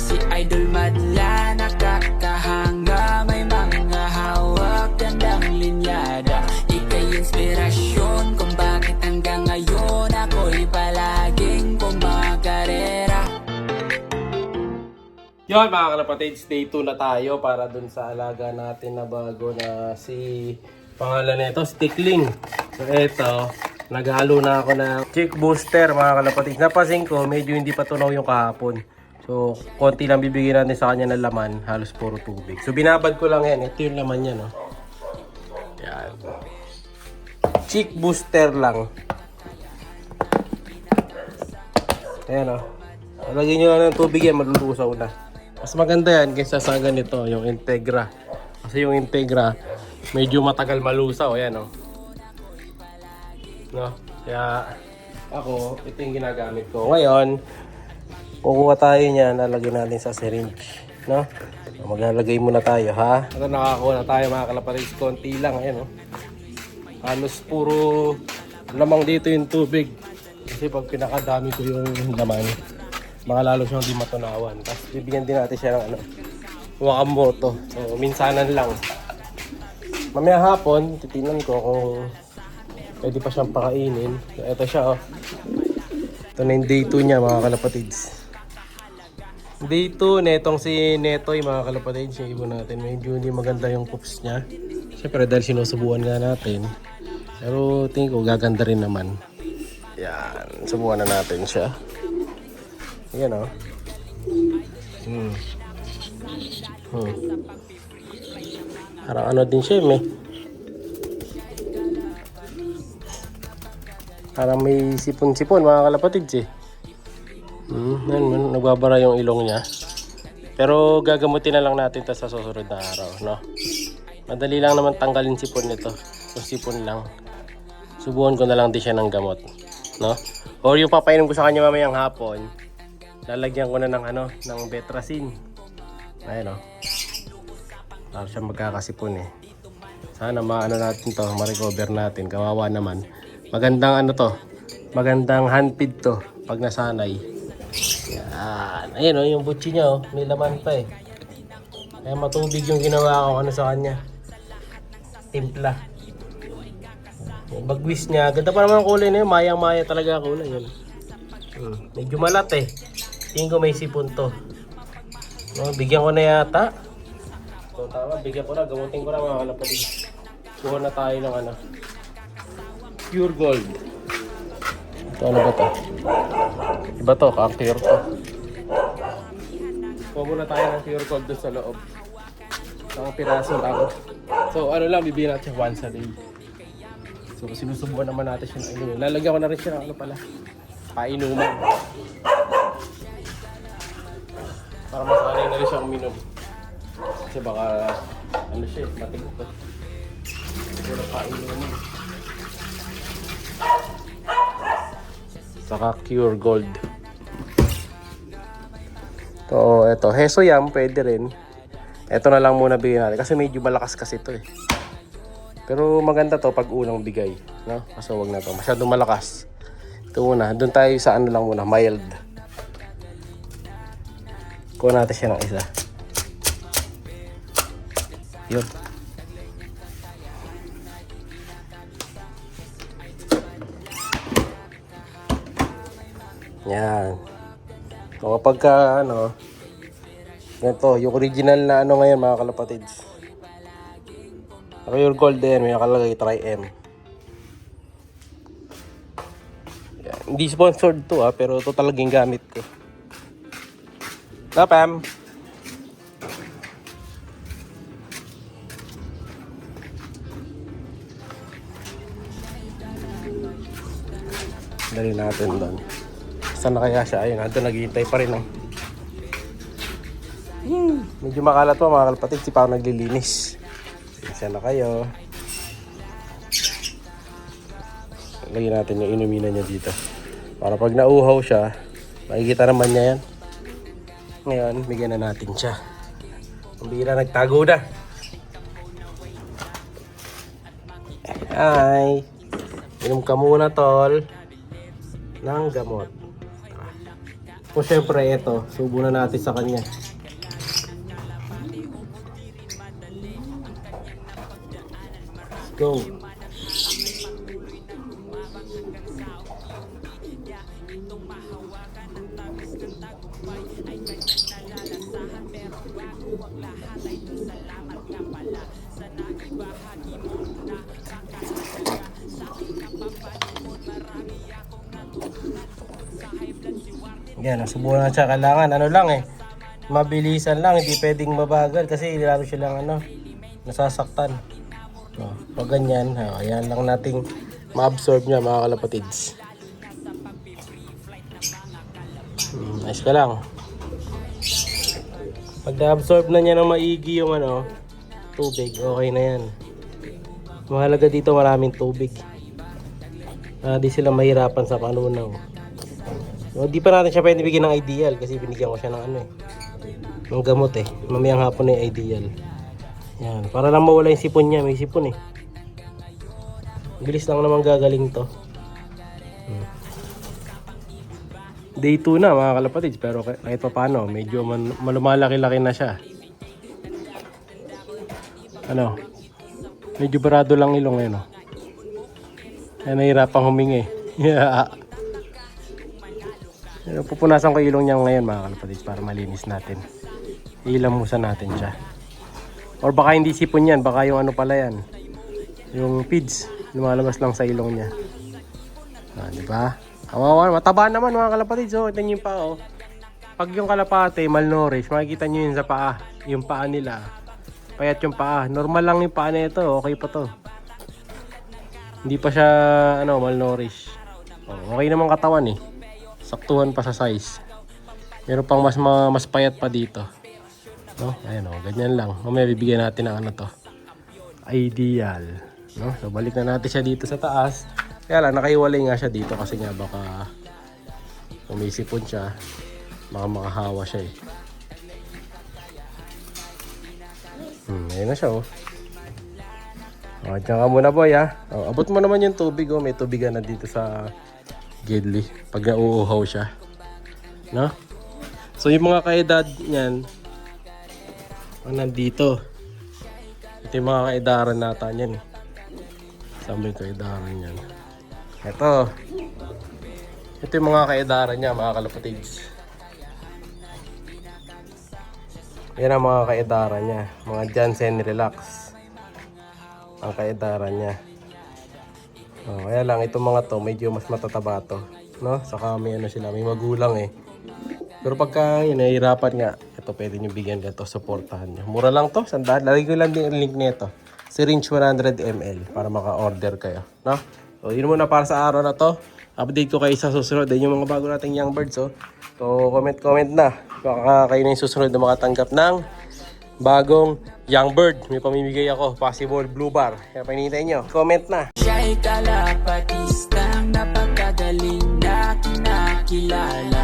Si Idol madla, nakakahanga, may mga hawak, gandang linyada. Ika'y inspirasyon kung bakit hanggang ngayon ako'y palaging kumakarera. Yun mga kalapatids, day 2 na tayo para dun sa alaga natin na bago na si pangalan nito, si Tikling. So eto, naghalo na ako ng chick booster mga kalapatids. Napansin ko, medyo hindi pa tunaw yung kahapon. So, konti lang bibigyan natin sa kanya ng laman, halos puro tubig. So, binabad ko lang yan. Ito yung laman niya, no? Yan. Chick booster lang. Ayan, no? Lagyan nyo lang ng tubig yan, malulusaw na. Mas maganda yan kaysa sa ganito, yung Integra. Kasi yung Integra, medyo matagal malusaw. Ayan, no? No? Kaya, ako, ito yung ginagamit ko. Ngayon, kukuha tayo niyan, lalagyan natin sa syringe, no? Maglalagay muna tayo, ha? Ito, nakakuha na tayo mga kalapatids, konti lang, ayan, no? Halos puro lamang dito yung tubig. Kasi pag pinakadami ko yung laman, baka lalo siyang di matunawan. Tapos bibigyan din natin siya ng ano, wakamoto. So, minsanan lang. Mamaya hapon, titingnan ko kung pwede pa siyang pakainin. So, ito siya, oh. Ito na yung day 2 niya mga kalapatids. Day 2, netong si Netoy mga kalapatids, yung ibon natin. Medyo hindi maganda yung pups niya. Siyempre dahil sinusubuan nga natin. Pero tingin ko gaganda rin naman. Yan, subukan na natin siya. Yan, oh. Parang ano din siya, eh. Parang may sipon-sipon mga kalapatids, eh. Yan, nagbabara yung ilong niya. Pero gagamutin na lang natin ito sa susunod na araw, no? Madali lang naman tanggalin sipon nito. Kung sipon lang, subuhan ko na lang din siya ng gamot, no? Or yung papainom ko sa kanya mamayang hapon, lalagyan ko na ng ano, ng Betracin. Ayun, no? Para siya magkakasipon, eh. Sana maano natin to, ma-recover natin. Kawawa naman. Magandang ano to, magandang handpid to pag nasanay. Yan. Ayun, oh, yung butchi niya, oh, may laman pa, eh. Kaya matubig yung ginawa ko ano sa kanya. Timpla. Yung bagwis niya. Ganda pa naman ang kulay na yun. Mayang-maya talaga ang kulay yun. Medyo malat, eh. Tingin ko may sipon to. No, bigyan ko na yata. So tama, bigyan ko na. Gamutin ko na mga kalapatids. Kuha na tayo ng ano, Pure Gold. Ito ano ba to? Iba to, clear to. Kuha muna tayo ng Pure Gold doon sa loob. Ang piraso lang. So ano lang, bibigyan natin siya once a day. So sinusubukan naman natin siya ng inumin. Lalagyan ko na rin siya ng ano pala, painuman. Para masanay na rin siya uminom. Kasi baka ano siya, matigot. Siguro painuman. Saka Pure Gold. So, eto. Hesoyam, pwede rin. Eto na lang muna bigyan natin. Kasi medyo malakas kasi ito, eh. Pero maganda to pag unang bigay. No? Kasi wag na to. Masyadong malakas. Ito muna. Doon tayo sa ano lang muna. Mild. Kuha natin siya ng isa. Yun. Yan. So kapag ka, ano, ito, yung original na ano ngayon mga kalapatids. Pure Gold din, may nakalagay, try M. Yan. Hindi sponsored to pero ito talagang gamit ko. Pam. Dali natin doon. Saan na kaya siya? Ayun, nandun naghihintay pa rin. Medyo makalat pa mga kalapatids, si Pao naglilinis. Isa na kayo. Lagyan natin yung inuminan niya dito. Para pag nauhaw siya, makikita naman niya yan. Ngayon, bigyan na natin siya. Ang bira, nagtago na. Hi! Inom ka muna, tol, ng gamot. O syempre, ito. Subo na natin sa kanya. Let's go. Yan, subukan na siya. Kailangan, ano lang eh. Mabilisan lang, hindi pwedeng mabagal kasi lalo siya lang nasasaktan. Pag ganyan, ayan lang nating ma-absorb niya mga kalapatids. Nice ka lang. Pag na-absorb na niya ng maigi yung tubig, okay na yan. Mahalaga dito maraming tubig. Di sila mahirapan sa panunaw. Di pa natin siya pwede bigyan ng ideal kasi binigyan ko siya ng ng gamot eh. Mamayang hapon na yung ideal. Yan, para lang mawala yung sipon niya. May sipon eh. Bilis lang naman gagaling to. Day 2 na mga kalapatids, pero kahit pa paano, medyo malumalaki-laki na siya. Medyo barado lang ilong ngayon. Ay, nahirapang humingi. Pupunasan ko ilong niya ngayon mga kalapatids para malinis natin. Ilamusan natin siya. Or baka hindi sipon yan, baka yung pala yan. Yung pids, lumalabas lang sa ilong niya. Diba? Kawawa, mataba naman mga kalapatids. Ito yung paa. Pag yung kalapate malnourished, makikita nyo yun sa paa. Yung paa nila. Payat yung paa. Normal lang yung paa na ito. Okay pa to. Hindi pa siya malnourished. Okay naman katawan eh. Saktuhan pa sa size. Meron pang mas payat pa dito. Ayan ganyan lang. Mamaya bibigyan natin ng to. Ideal. So balik na natin siya dito sa taas. Kaya lang nakaiwalay nga siya dito kasi nga baka umisipon siya. Baka makahawa siya eh. Ayan na siya Diyan ka muna boy abot mo naman yung tubig may tubigan na dito sa gidli pag nauuhaw siya. So yung mga kaedad niyan nandito. Ito yung mga kaedaran natin yan eh. Sabi yung kaedaran yan. Ito yung mga kaedaran niya mga kalapatids. Yan ang mga kaedaran niya. Mga Jansen Relax ang kaedaran niya. Kaya lang itong mga to medyo mas matataba to. Saka may sila, may magulang eh. Pero pagka nahihirapan nga, ito pwede nyo bigyan ganito, supportahan nyo. Mura lang to, sandaan. Lagay ko lang din yung link nito. Syringe 100 ml para maka-order kayo. So yun muna para sa araw na to. Update ko kayo sa susunod. Then yung mga bago nating young birds So comment na. Baka kayo na yung susunod na makatanggap ng bagong young bird. May pamimigay ako. Possible blue bar. Kaya paninintay nyo. Comment na. Siya'y kalapatistang napakagaling na kinakilala.